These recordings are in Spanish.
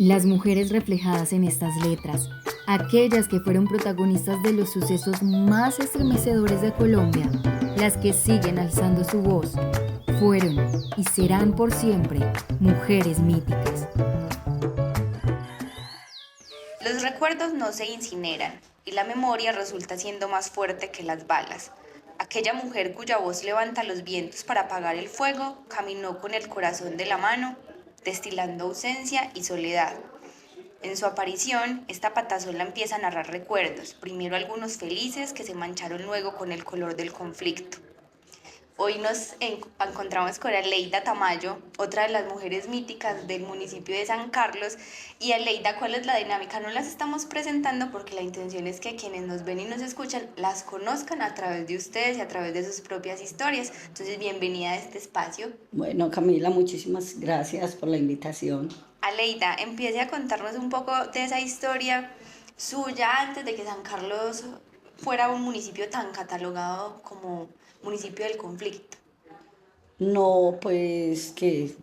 Las mujeres reflejadas en estas letras, aquellas que fueron protagonistas de los sucesos más estremecedores de Colombia, las que siguen alzando su voz, fueron y serán por siempre mujeres míticas. Los recuerdos no se incineran y la memoria resulta siendo más fuerte que las balas. Aquella mujer cuya voz levanta los vientos para apagar el fuego caminó con el corazón de la mano, destilando ausencia y soledad. En su aparición, esta patasola empieza a narrar recuerdos, primero algunos felices que se mancharon luego con el color del conflicto. Hoy nos encontramos con Aleida Tamayo, otra de las mujeres míticas del municipio de San Carlos. Y Aleida, ¿cuál es la dinámica? No las estamos presentando porque la intención es que quienes nos ven y nos escuchan las conozcan a través de ustedes y a través de sus propias historias. Entonces, bienvenida a este espacio. Bueno, Camila, muchísimas gracias por la invitación. Aleida, empiece a contarnos un poco de esa historia suya antes de que San Carlos fuera un municipio tan catalogado como municipio del conflicto. No, pues que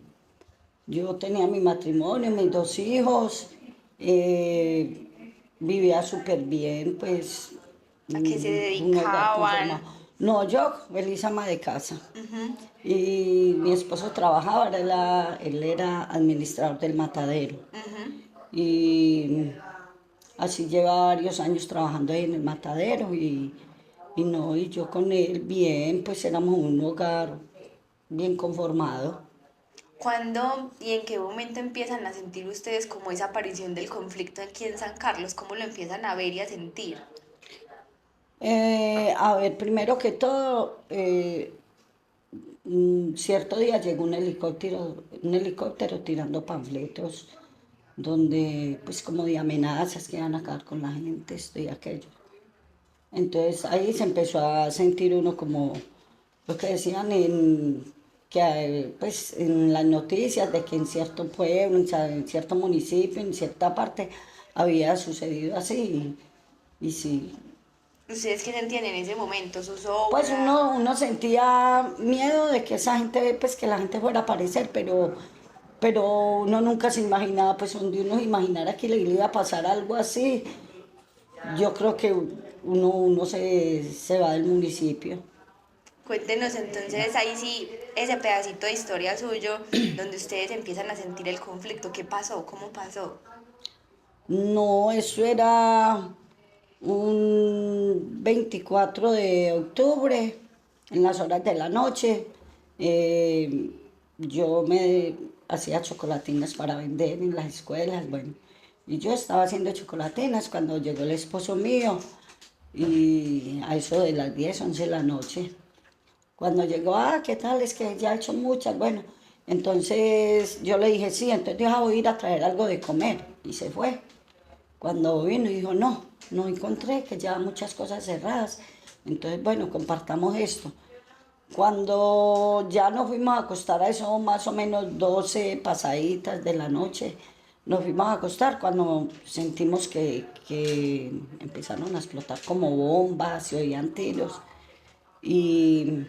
yo tenía mi matrimonio, mis dos hijos, vivía súper bien, pues ¿A qué se un hogar dedicaban? conformado. No, yo, feliz ama de casa. Y mi esposo trabajaba, él era administrador del matadero. Y así lleva varios años trabajando ahí en el matadero y no, y yo con él bien, pues éramos un hogar bien conformado. ¿Cuándo y en qué momento empiezan a sentir ustedes como esa aparición del conflicto aquí en San Carlos? ¿Cómo lo empiezan a ver y a sentir? A ver, primero que todo, cierto día llegó un helicóptero tirando panfletos donde, pues como de amenazas que iban a acabar con la gente, esto y aquello. Entonces ahí se empezó a sentir uno como lo que decían pues, en las noticias de que en cierto pueblo, en cierto municipio, en cierta parte había sucedido así. Y sí, ¿Ustedes qué sentían en ese momento? pues ¿Zozobra? uno sentía miedo de que esa gente, pues que la gente fuera a aparecer, pero uno nunca se imaginaba, pues donde uno se imaginara que le iba a pasar algo así, yo creo que uno se va del municipio. Cuéntenos entonces ahí sí ese pedacito de historia suyo donde ustedes empiezan a sentir el conflicto. ¿Qué pasó? ¿Cómo pasó? No, eso era un 24 de octubre, en las horas de la noche. Eh, yo me hacía chocolatinas para vender en las escuelas, bueno. Y yo estaba haciendo chocolatinas cuando llegó el esposo mío y a eso de las 10 11 de la noche. Cuando llegó, ¿qué tal? Es que ya he hecho muchas, bueno. Entonces yo le dije, sí, entonces voy a ir a traer algo de comer. Y se fue. Cuando vino y dijo, no, no encontré, que ya muchas cosas cerradas. Entonces, bueno, compartamos esto. Cuando ya nos fuimos a acostar a eso, más o menos 12 pasaditas de la noche, nos fuimos a acostar cuando sentimos que empezaron a explotar como bombas, se oían tiros. Y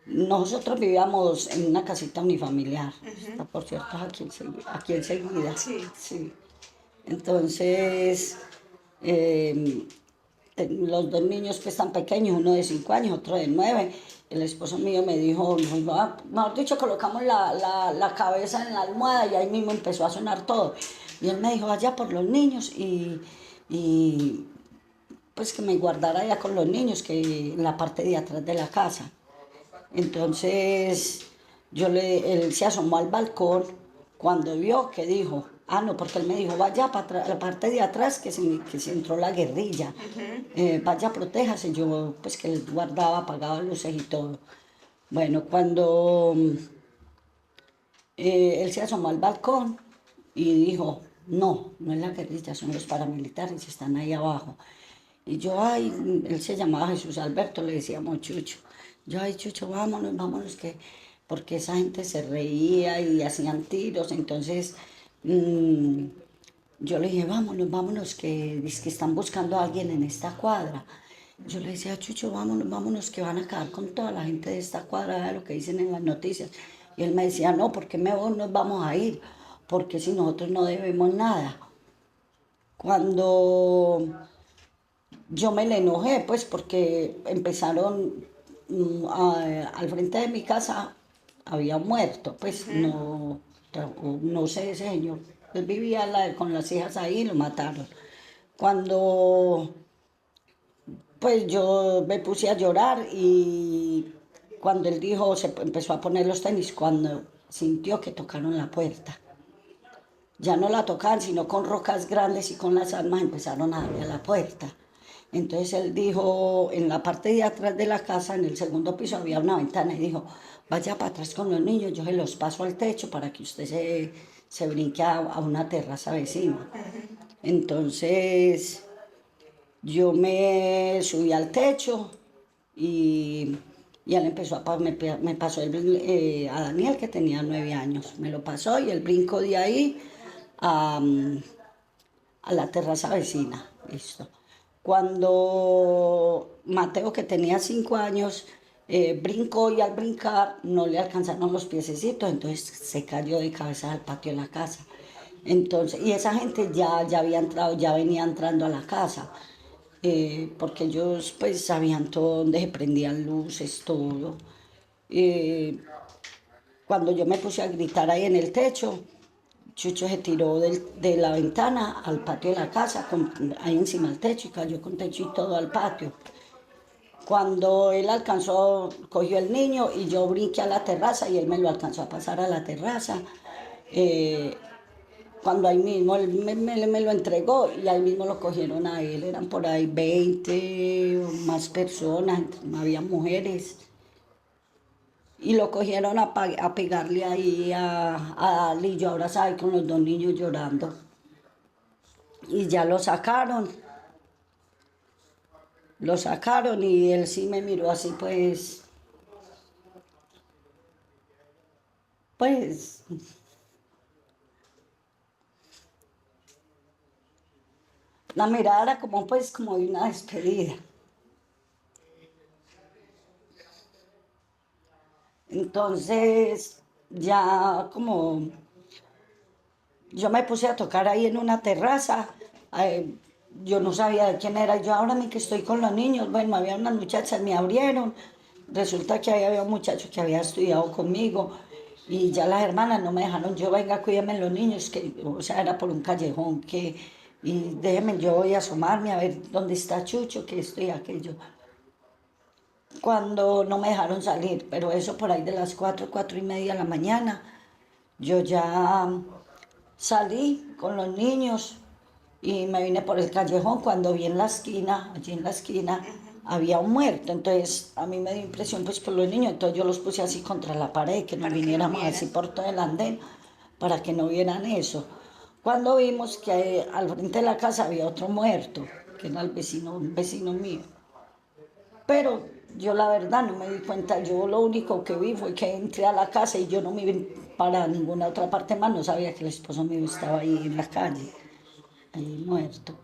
nosotros vivíamos en una casita unifamiliar, está por cierto aquí enseguida. Sí. Sí. Entonces, los dos niños que están pequeños, uno de 5 años, otro de 9, el esposo mío me dijo, mejor dicho, colocamos la cabeza en la almohada y ahí mismo empezó a sonar todo. Y él me dijo, vaya por los niños y pues que me guardara allá con los niños, que en la parte de atrás de la casa. Entonces él se asomó al balcón cuando vio que dijo, no, porque él me dijo, vaya para la parte de atrás que se entró la guerrilla, vaya, protéjase. Yo pues que él guardaba, apagaba luces y todo. Bueno, cuando él se asomó al balcón y dijo, no, no es la guerrilla, son los paramilitares, están ahí abajo. Y yo, él se llamaba Jesús Alberto, le decíamos Chucho. Yo, Chucho, vámonos, vámonos, porque esa gente se reía y hacían tiros. Entonces, yo le dije, vámonos, vámonos, que están buscando a alguien en esta cuadra. Yo le decía, Chucho, vámonos, vámonos, que van a acabar con toda la gente de esta cuadra, de lo que dicen en las noticias. Y él me decía, no, ¿por qué mejor nos vamos a ir? porque si nosotros no debemos nada. Cuando yo me le enojé, pues porque empezaron al frente de mi casa, había un muerto, pues no sé ese señor. Él vivía con las hijas ahí y lo mataron. Cuando pues yo me puse a llorar y cuando él dijo, empezó a poner los tenis, cuando sintió que tocaron la puerta. Ya no la tocaban, sino con rocas grandes y con las armas empezaron a darle a la puerta. Entonces él dijo, en la parte de atrás de la casa, en el segundo piso, había una ventana y dijo, vaya para atrás con los niños, yo se los paso al techo para que usted se brinque a una terraza vecina. Entonces yo me subí al techo y él empezó me pasó a Daniel, que tenía 9 años, me lo pasó y él brincó de ahí a, a la terraza vecina, listo. Cuando Mateo, que tenía 5 años, brincó y al brincar no le alcanzaron los piececitos, entonces se cayó de cabeza al patio de la casa. Entonces, y esa gente ya había entrado, ya venía entrando a la casa, porque ellos pues sabían todo, donde se prendían luces, todo. Eh, Cuando yo me puse a gritar ahí en el techo, Chucho se tiró de la ventana al patio de la casa, ahí encima del techo, y cayó con techo y todo al patio. Cuando él alcanzó, cogió el niño y yo brinqué a la terraza y él me lo alcanzó a pasar a la terraza. Cuando ahí mismo él me lo entregó y ahí mismo lo cogieron a él, eran por ahí 20 o más personas, había mujeres. Y lo cogieron a pegarle ahí a Ali, y yo abrazada ahí con los 2 niños llorando. Y ya lo sacaron y él sí me miró así pues, la mirada era como pues como de una despedida. Entonces, ya como yo me puse a tocar ahí en una terraza, yo no sabía de quién era, yo ahora me que estoy con los niños, bueno, había unas muchachas, me abrieron, resulta que ahí había un muchacho que había estudiado conmigo y ya las hermanas no me dejaron, yo venga, cuídame los niños, que, o sea, era por un callejón, y déjenme, yo voy a asomarme a ver dónde está Chucho, que esto y aquello. Cuando no me dejaron salir, pero eso por ahí de las 4:30 de la mañana, yo ya salí con los niños y me vine por el callejón cuando vi en la esquina, allí en la esquina, había un muerto. Entonces a mí me dio impresión pues por los niños, entonces yo los puse así contra la pared, que no viniéramos así por todo el andén, para que no vieran eso. Cuando vimos que al frente de la casa había otro muerto, que era un vecino mío. Pero yo la verdad no me di cuenta, yo lo único que vi fue que entré a la casa y yo no me vi para ninguna otra parte más, no sabía que el esposo mío estaba ahí en la calle, ahí muerto.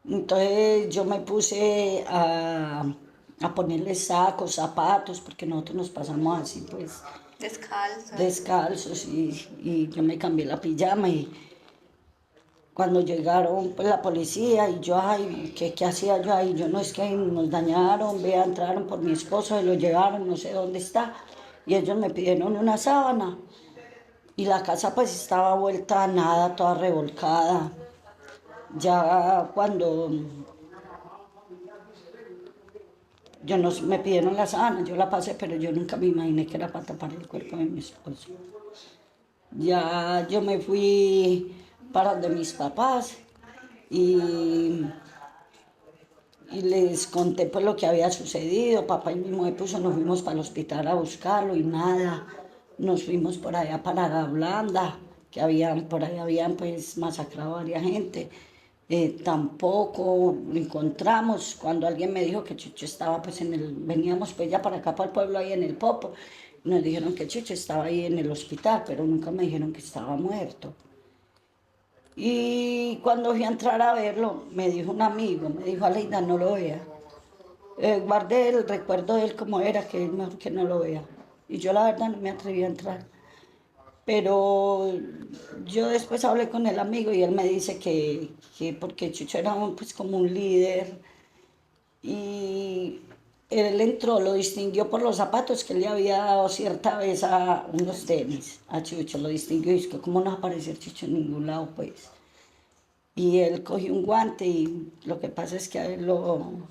Entonces yo me puse a ponerle sacos, zapatos, porque nosotros nos pasamos así pues descalzos y yo me cambié la pijama y cuando llegaron pues, la policía y yo, ay, ¿qué hacía yo ahí? Yo no, es que nos dañaron, vea, entraron por mi esposo, se lo llevaron, no sé dónde está. Y ellos me pidieron una sábana. Y la casa pues estaba vuelta a nada, toda revolcada. Ya cuando me pidieron la sábana, yo la pasé, pero yo nunca me imaginé que era para tapar el cuerpo de mi esposo. Ya yo me fui para donde mis papás y les conté pues lo que había sucedido. Papá y mismo me puso, nos fuimos para el hospital a buscarlo y nada. Nos fuimos por allá para la Blanda, que por ahí habían pues masacrado a varias gente. Tampoco lo encontramos. Cuando alguien me dijo que Chucho estaba pues veníamos pues ya para acá para el pueblo ahí en el Popo, nos dijeron que Chucho estaba ahí en el hospital, pero nunca me dijeron que estaba muerto. Y cuando fui a entrar a verlo, me dijo un amigo, me dijo, Aleida, no lo vea. Guardé el recuerdo de él como era, que es mejor que no lo vea. Y yo la verdad no me atreví a entrar. Pero yo después hablé con el amigo y él me dice que porque Chucho era pues como un líder y él entró, lo distinguió por los zapatos que él le había dado cierta vez a unos tenis, a Chucho, lo distinguió y es que cómo no va a aparecer Chucho en ningún lado pues. Y él cogió un guante y lo que pasa es que a él lo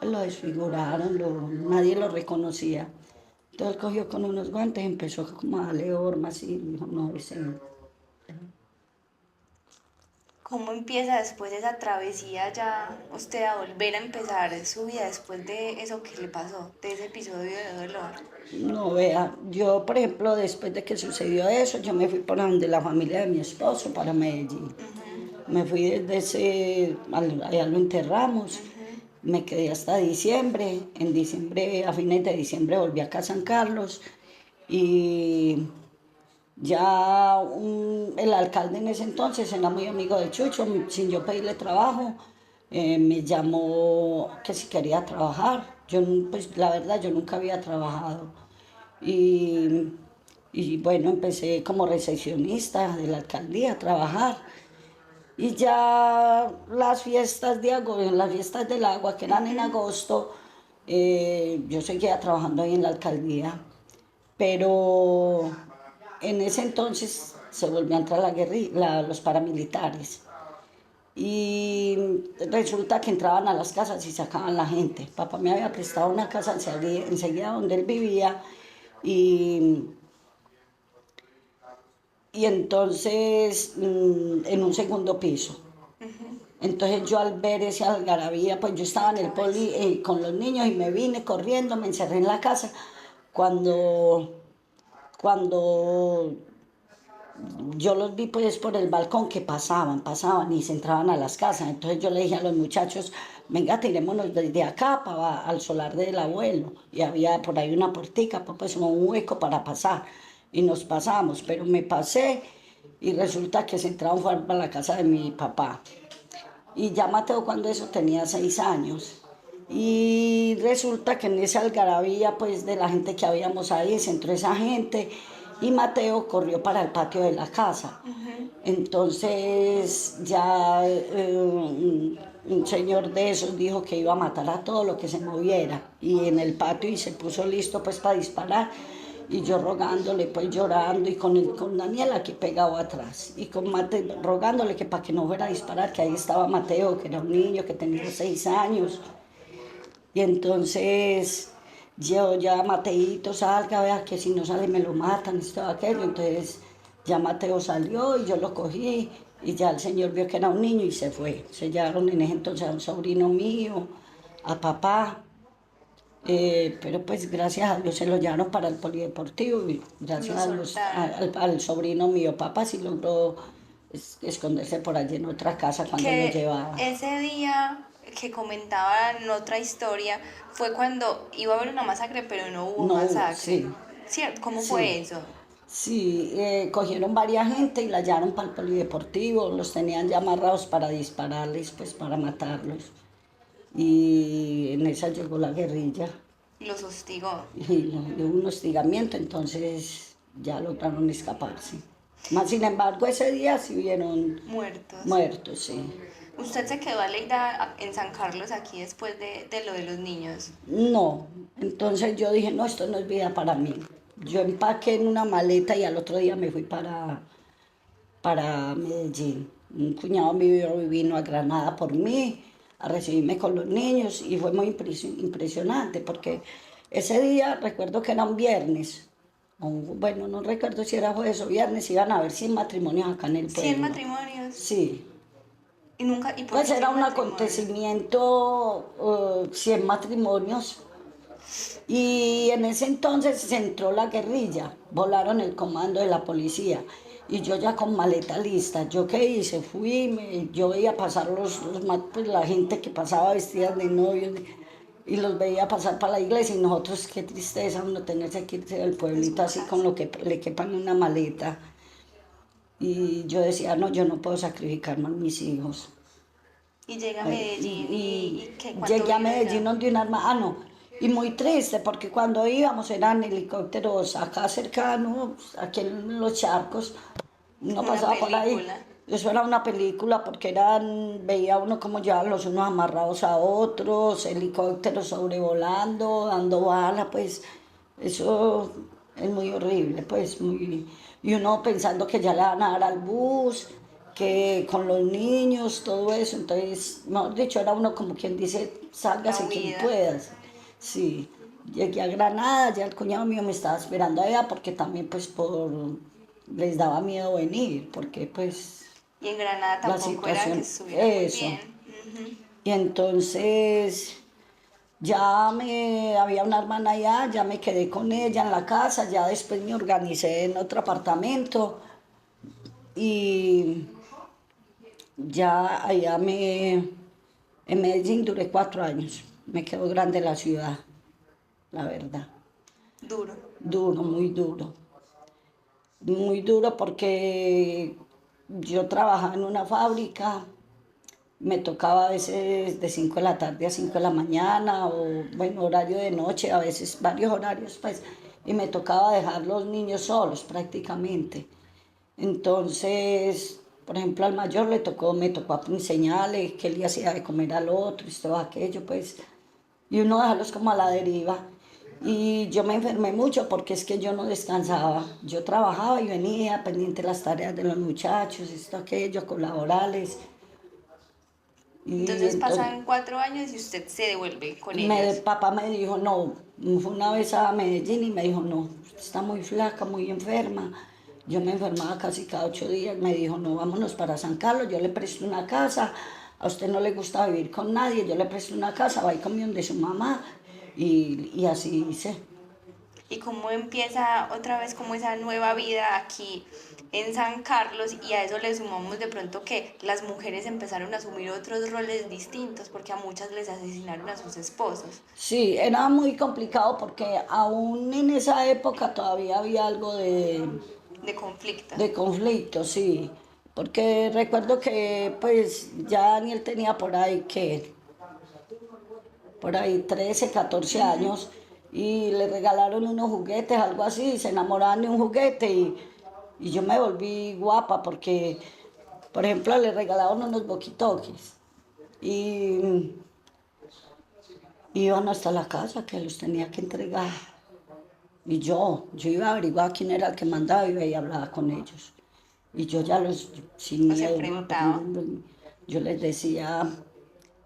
desfiguraron, nadie lo reconocía. Entonces él cogió con unos guantes, empezó como a darle hormas y dijo, no, ese no. ¿Cómo empieza después de esa travesía ya usted a volver a empezar su vida después de eso que le pasó, de ese episodio de dolor? No, vea, yo por ejemplo, después de que sucedió eso, yo me fui para donde la familia de mi esposo, para Medellín. Me fui desde allá lo enterramos, me quedé hasta diciembre, en diciembre, a fines de diciembre volví acá a San Carlos y ya el alcalde en ese entonces era muy amigo de Chucho, sin yo pedirle trabajo, me llamó que si quería trabajar. Yo, pues la verdad, yo nunca había trabajado. Y, y bueno, empecé como recepcionista de la alcaldía a trabajar. Y ya las fiestas de agosto, las fiestas del agua que eran en agosto, yo seguía trabajando ahí en la alcaldía. Pero en ese entonces se volvió a entrar los paramilitares. Y resulta que entraban a las casas y sacaban la gente. Papá me había prestado una casa enseguida donde él vivía y, y entonces en un segundo piso. Entonces yo al ver esa algarabía, pues yo estaba en el poli con los niños y me vine corriendo, me encerré en la casa. Cuando yo los vi pues por el balcón que pasaban y se entraban a las casas. Entonces yo le dije a los muchachos, venga, tirémonos desde acá al solar del abuelo. Y había por ahí una puertica, pues un hueco para pasar. Y nos pasamos, pero me pasé y resulta que se entraron para la casa de mi papá. Y ya Mateo cuando eso tenía 6 años. Y resulta que en esa algarabía pues de la gente que habíamos ahí, se entró esa gente y Mateo corrió para el patio de la casa. Entonces ya un señor de esos dijo que iba a matar a todo lo que se moviera y en el patio y se puso listo pues para disparar y yo rogándole pues llorando y con Daniel aquí pegado atrás y con Mateo rogándole que para que no fuera a disparar, que ahí estaba Mateo, que era un niño que tenía 6 años. Y entonces yo ya, Mateito, salga, vea que si no sale me lo matan, esto, aquello. Entonces ya Mateo salió y yo lo cogí y ya el señor vio que era un niño y se fue. Se llevaron en ese entonces a un sobrino mío, a papá. Pero pues gracias a Dios se lo llevaron para el polideportivo y gracias al sobrino mío, papá sí logró esconderse por allí en otra casa cuando lo llevaba. Ese día que comentaban en otra historia fue cuando iba a haber una masacre, pero no hubo masacre. Sí. ¿Cierto? ¿Cómo Sí. fue eso? Sí, cogieron varias gente y la llevaron para el polideportivo, los tenían ya amarrados para dispararles, pues para matarlos. Y en esa llegó la guerrilla. Los hostigó. Y hubo un hostigamiento, entonces ya lograron escaparse. Más sin embargo, ese día sí hubieron muertos, sí. ¿Usted se quedó aleida en San Carlos aquí después de lo de los niños? No, entonces yo dije, no, esto no es vida para mí. Yo empaqué en una maleta y al otro día me fui para Medellín. Un cuñado mío vino a Granada por mí, a recibirme con los niños y fue muy impresionante porque ese día recuerdo que era un viernes. Bueno, no recuerdo si era jueves o viernes, iban a haber 100 matrimonios acá en el pueblo. ¿100 matrimonios? Sí. ¿Y nunca? ¿Y por Pues qué era 100 un matrimonios? acontecimiento, 100 matrimonios. Y en ese entonces se entró la guerrilla, volaron el comando de la policía. Y yo ya con maleta lista, ¿yo qué hice? Yo veía pasar pues, la gente que pasaba vestida de novios y los veía pasar para la iglesia y nosotros, qué tristeza uno tenerse que irse del pueblito así con lo que le quepa en una maleta. Y yo decía, no, yo no puedo sacrificar más mis hijos. Y llega a Medellín Y ¿qué? ¿Cuánto llegué a vive allá? Medellín donde una hermana, no, Y muy triste porque cuando íbamos eran helicópteros acá cercanos, aquí en los charcos, uno Una pasaba por ahí. película. Eso era una película porque veía uno como ya los unos amarrados a otros, helicópteros sobrevolando, dando bala, pues eso es muy horrible, pues muy... Y uno pensando que ya le van a dar al bus, que con los niños, todo eso, entonces, mejor dicho, era uno como quien dice, La sálgase quien huida. puedas. Sí, llegué a Granada, ya el cuñado mío me estaba esperando allá porque también pues les daba miedo venir, porque pues Y en Granada la tampoco era que situación, estuviera muy eso. bien. Ujú. Y entonces había una hermana allá, ya me quedé con ella en la casa, ya después me organicé en otro apartamento y ya en Medellín duré 4 años, me quedó grande la ciudad, la verdad. Duro. Duro, muy duro porque yo trabajaba en una fábrica, me tocaba a veces de 5 de la tarde a 5 de la mañana o bueno, horario de noche, a veces varios horarios pues, y me tocaba dejar los niños solos prácticamente. Entonces, por ejemplo, al mayor me tocó enseñarle que él le hacía de comer al otro, esto, aquello, pues, y uno dejarlos como a la deriva. Y yo me enfermé mucho porque es que yo no descansaba. Yo trabajaba y venía pendiente de las tareas de los muchachos, esto, aquello, con laborales. Y Entonces entonces pasan 4 años y usted se devuelve con ellos. papá me dijo, no, fue una vez a Medellín y me dijo, no, usted está muy flaca, muy enferma. Yo me enfermaba casi cada 8 días. Me dijo, no, vámonos para San Carlos, yo le presto una casa. A usted no le gusta vivir con nadie, yo le presto una casa, va y come donde su mamá. Y así hice. Y cómo empieza otra vez como esa nueva vida aquí en San Carlos, y a eso le sumamos de pronto que las mujeres empezaron a asumir otros roles distintos porque a muchas les asesinaron a sus esposos. Sí, era muy complicado porque aún en esa época todavía había algo De conflicto. de conflicto, sí. Porque recuerdo que pues ya Daniel tenía por ahí 13, 14 años y le regalaron unos juguetes, algo así, y se enamoraron de un juguete y yo me volví guapa porque, por ejemplo, le regalaron unos boquitoques y iban hasta la casa que los tenía que entregar. Y yo iba a averiguar quién era el que mandaba y veía hablaba con ellos. Y yo ya sin Los miedo, enfrentaba. aprendiendo, yo les decía,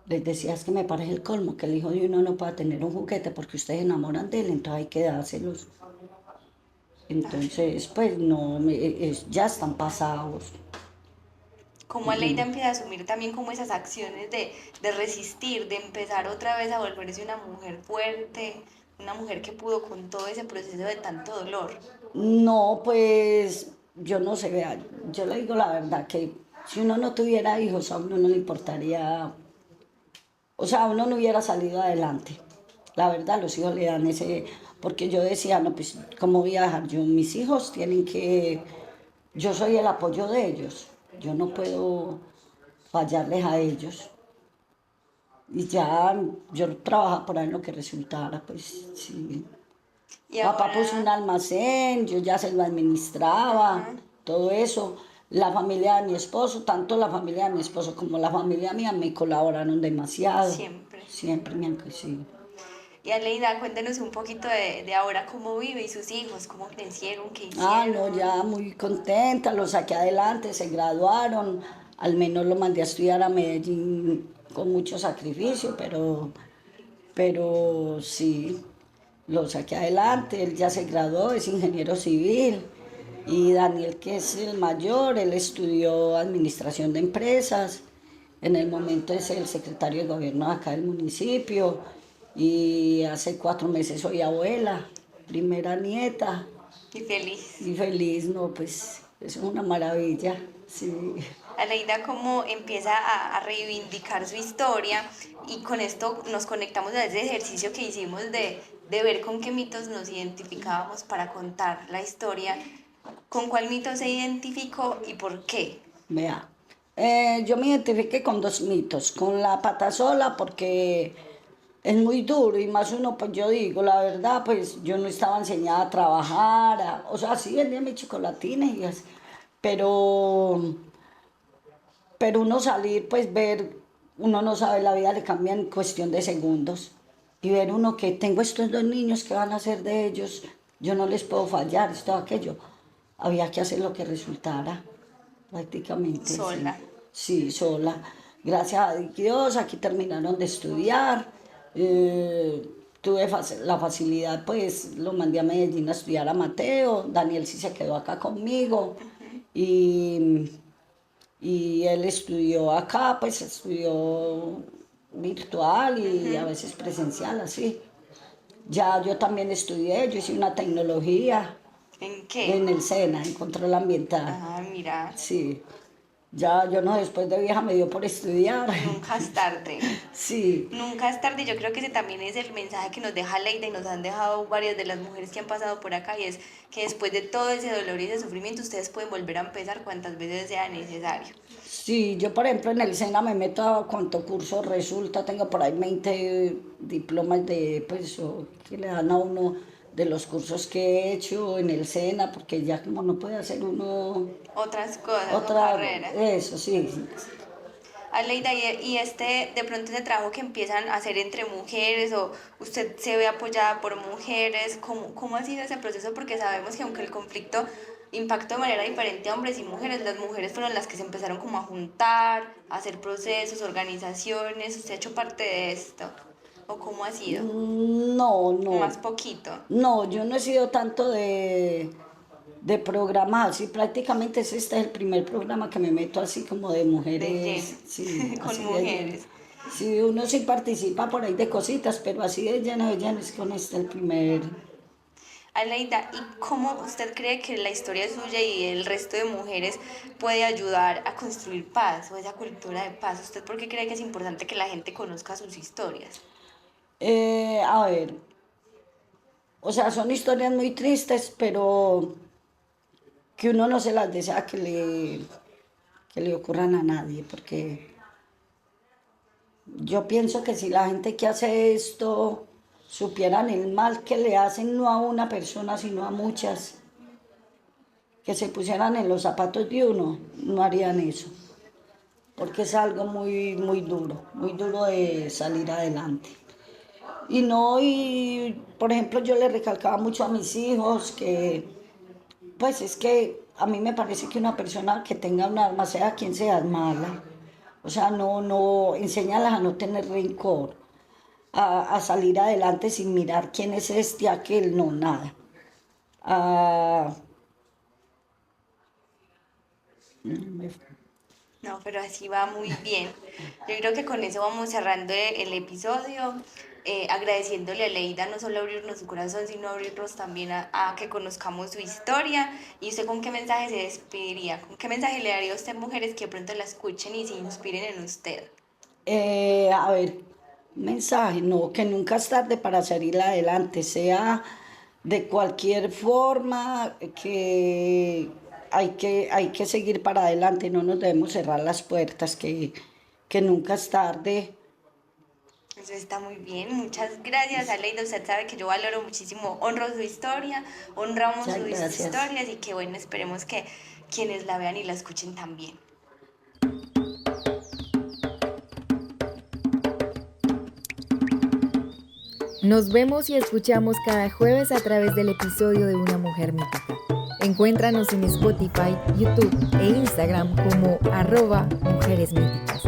es que me parece el colmo, que el hijo de uno no pueda tener un juguete porque ustedes se enamoran de él, entonces hay que dárselos. Entonces, pues no, ya están pasados. Como Aleida empieza a asumir también como esas acciones de resistir, de empezar otra vez a volverse una mujer fuerte, una mujer que pudo con todo ese proceso de tanto dolor. No, pues yo no sé, vea, yo le digo la verdad, que si uno no tuviera hijos, a uno no le importaría, o sea, uno no hubiera salido adelante. La verdad, los hijos le dan ese, porque yo decía, no, pues, ¿cómo voy a dejar yo? Mis hijos tienen que, yo soy el apoyo de ellos, yo no puedo fallarles a ellos. Y ya, yo trabajaba por ahí en lo que resultara, pues, sí. Y Papá puso un ahora, almacén, yo ya se lo administraba, ajá, todo eso. La familia de mi esposo, tanto la familia de mi esposo como la familia mía me colaboraron demasiado. siempre. Siempre me han crecido. Y Aleida, cuéntenos un poquito de ahora cómo vive y sus hijos, cómo crecieron, qué Ah, no, hicieron. ya muy contenta, lo saqué adelante, se graduaron, al menos lo mandé a estudiar a Medellín con mucho sacrificio, pero sí, lo saqué adelante, él ya se graduó, es ingeniero civil, y Daniel, que es el mayor, él estudió administración de empresas, en el momento es el secretario de gobierno acá del municipio, y hace 4 meses soy abuela, primera nieta, Y feliz. y feliz, no, pues eso es una maravilla, sí. Aleida cómo empieza a reivindicar su historia, y con esto nos conectamos a ese ejercicio que hicimos de ver con qué mitos nos identificábamos para contar la historia, con cuál mito se identificó y por qué. Vea, yo me identifiqué con dos mitos, con la pata sola porque es muy duro y más uno, pues yo digo, la verdad, pues yo no estaba enseñada a trabajar, o sea, sí vendía mis chocolatinas y así, pero, pero uno salir, pues ver, uno no sabe, la vida le cambia en cuestión de segundos. Y ver uno que tengo estos dos niños, ¿qué van a hacer de ellos? Yo no les puedo fallar, esto, aquello. Había que hacer lo que resultara, prácticamente. Sola. Sí, sola. Gracias a Dios, aquí terminaron de estudiar. Tuve la facilidad, pues lo mandé a Medellín a estudiar a Mateo. Daniel sí se quedó acá conmigo. Y él estudió acá, pues estudió virtual y a veces presencial, así. Ya yo también estudié, yo hice una tecnología ¿En qué? en el SENA, en control ambiental. Ah, mira, Sí, ya yo no, después de vieja me dio por estudiar. nunca es tarde. Sí, Nunca es tarde, yo creo que ese también es el mensaje que nos deja Leida y nos han dejado varias de las mujeres que han pasado por acá, y es que después de todo ese dolor y ese sufrimiento ustedes pueden volver a empezar cuantas veces sea necesario. sí, yo por ejemplo en el SENA me meto a cuánto curso resulta, tengo por ahí 20 diplomas de, pues, que le dan a uno de los cursos que he hecho en el SENA, porque ya como no puede hacer uno Otras cosas o otra, carreras. eso sí. Aleida, y este, de pronto ese trabajo que empiezan a hacer entre mujeres o usted se ve apoyada por mujeres, ¿cómo ha sido ese proceso? Porque sabemos que aunque el conflicto impactó de manera diferente a hombres y mujeres, las mujeres fueron las que se empezaron como a juntar, a hacer procesos, organizaciones. ¿Usted ha hecho parte de esto? ¿O cómo ha sido? No, no. Más poquito. No, yo no he sido tanto de programas así, prácticamente este es el primer programa que me meto así como de De mujeres, lleno, sí, con así de lleno. mujeres. Sí, uno sí participa por ahí de cositas, pero así de lleno es con este el primer. Aleida, ¿y cómo usted cree que la historia suya y el resto de mujeres puede ayudar a construir paz o esa cultura de paz? ¿Usted por qué cree que es importante que la gente conozca sus historias? A ver, o sea, son historias muy tristes, pero que uno no se las desea que le ocurran a nadie, porque yo pienso que si la gente que hace esto supieran el mal que le hacen no a una persona, sino a muchas, que se pusieran en los zapatos de uno, no harían eso. Porque es algo muy duro de salir adelante. Y no, y por ejemplo yo le recalcaba mucho a mis hijos que, pues es que a mí me parece que una persona que tenga un arma, sea quien sea, es mala. O sea, no, enséñalas a no tener rencor, a salir adelante sin mirar quién es este, aquel, no, nada. A, No, pero así va muy bien. Yo creo que con eso vamos cerrando el episodio, agradeciéndole a Leida no solo abrirnos su corazón, sino abrirnos también a que conozcamos su historia. ¿Y usted con qué mensaje se despediría? ¿Con qué mensaje le daría a usted, mujeres, que de pronto la escuchen y se inspiren en usted? A ver, mensaje, no, que nunca es tarde para salir adelante, sea de cualquier forma, que hay que seguir para adelante, no nos debemos cerrar las puertas, que nunca es tarde. Eso está muy bien, muchas gracias, Aleida. Usted sabe que yo valoro muchísimo, honro su historia, honramos Muchas sus gracias. historias, y que bueno, esperemos que quienes la vean y la escuchen también. Nos vemos y escuchamos cada jueves a través del episodio de Una Mujer Mítica. Encuéntranos en Spotify, YouTube e Instagram como @mujeresmíticas.